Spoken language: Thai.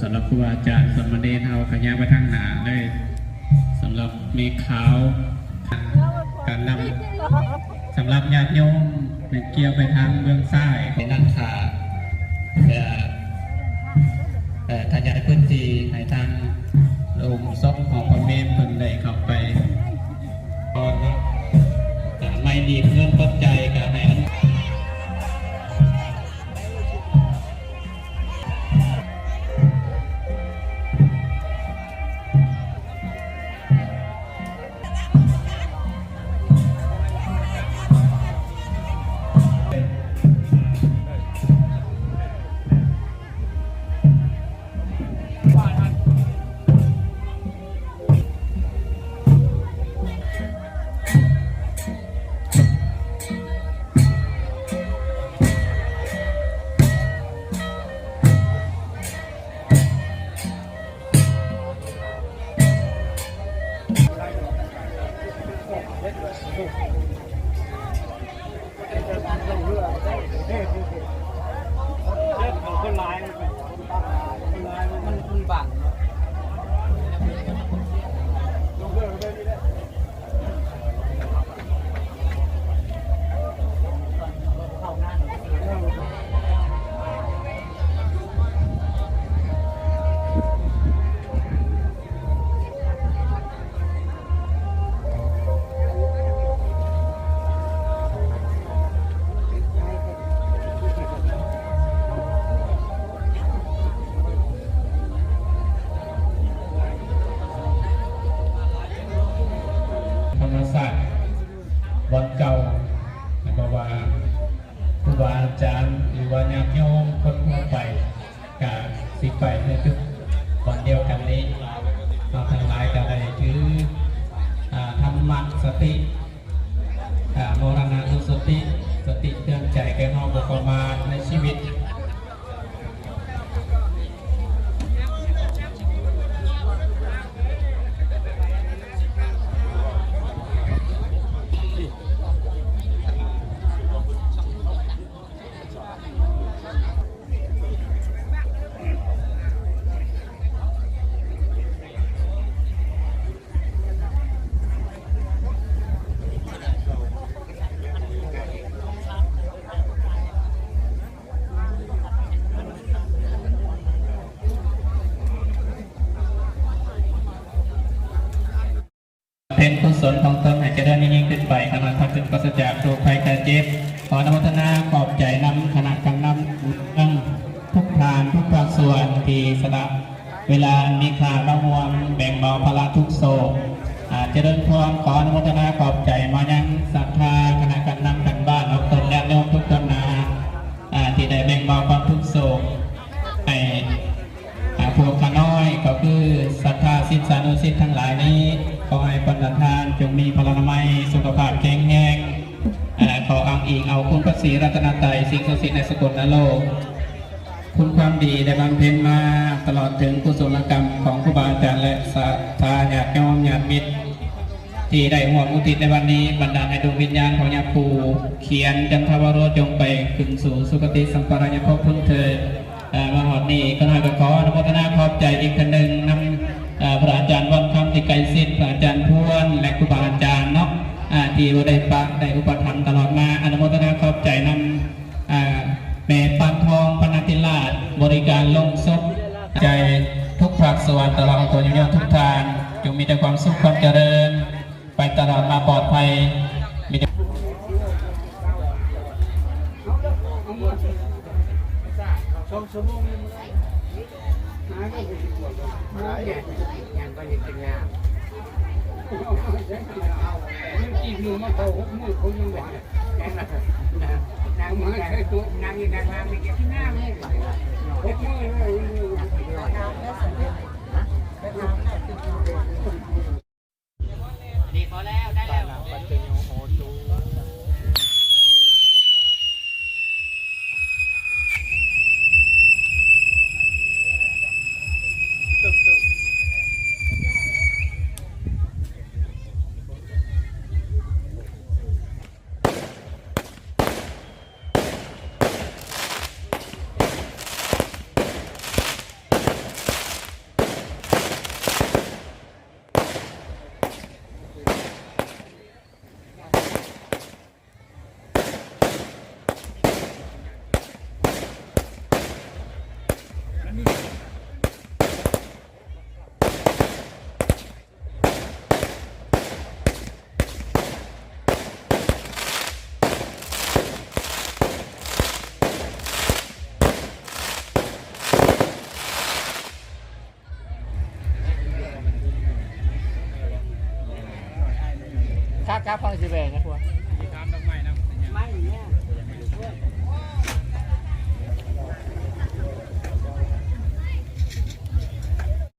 สำหรับครูอาจารย์สมณเณรเอาขยะไปทางหนาเลยสำหรับเมฆขาวการนำสำหรับญาติโยมเป็นเกี่ยวไปทางเบื้องซ้ายเป็นนั่นขาขยายพื้นที่ในทางโรงซอกของพระเมรุเป็นได้เข้าไปตอนนี้ไม่ดีเพื่อนปัจจัยกับให้วัดเก่าบอกว่าครูบาอาจารย์หรือว่าญาติโยมคนทั่วไปกับสิไปในทุกวันเดียวกันนี้เราทั้งหลายก็ได้ถือธรรมะสติโมรณะสติสติเตือนใจแก่น้องบุคคลมาในชีวิตเป็นกุศลของตนให้เจริญยิ่งขึ้นไปขณะทักถึงปราศจากโรคภัยไข้เจ็บขออนุโมทนาขอบใจนำคณะกรรมนำทุกทานทุกภาคส่วนที่สละเวลามีค่าละห่วงแบ่งเบาภาระทุกโศกเจริญพรขออนุโมทนาขอบใจมายังศรัทธาคณะกรรมนำกันบ้านออกตนและโยมทุกคนที่ได้แบ่งเบาความทุกโศกให้พวกข้าน้อยก็คือศรัทธาศิษย์สานุศิษย์ทั้งหลายนี้ขอให้ปฏิทานจงมีพลานามัยสุขภาพแข็งแรงขออ้างอิงเอาคุณพระศรีรัตนตรัยสิ่งศักดิ์สิทธิ์ในสกลโลกคุณความดีได้บำเพ็ญมาตลอดถึงกุศลกรรมของครูบาอาจารย์และศรัทธาญาติโยมญาติมิตรที่ได้ห่วงอุทิศในวันนี้บรรดาให้ดวงวิญญาณของญาติปู่เขียนจันทวโรจงไปขึ้นสู่สุคติสัมปรายภพพ้นเถิดมาหอดนี้ก็น่าจะขออนุโมทนาขอบใจอีกคนหนึ่งนำพระอาจารย์วันคำที่ไกลสิทธิ์พระอาจารย์พวนและครูบาอาจารย์เนาะที่ได้ปะได้อุปถัมภ์ตลอดมาอนุโมทนาขอบใจนำแม่ปานทองพนัติราชบริการลงศพใจทุกภาคส่วนตลอดตัวอย่างทุกทางจงมีแต่ความสุขความเจริญไปตลอดมาปลอดภัยมีชั่วโมงนึงยังก็ยังเป็นงานกินมือมาโตหกมือคงยังแบบนางมือใช้ตัวนางยังนางมาไม่เก็บที่หน้าไม่หกมือเลยดีพอแล้วได้แล้ว ค่าฟังสิแบ่งนะพวก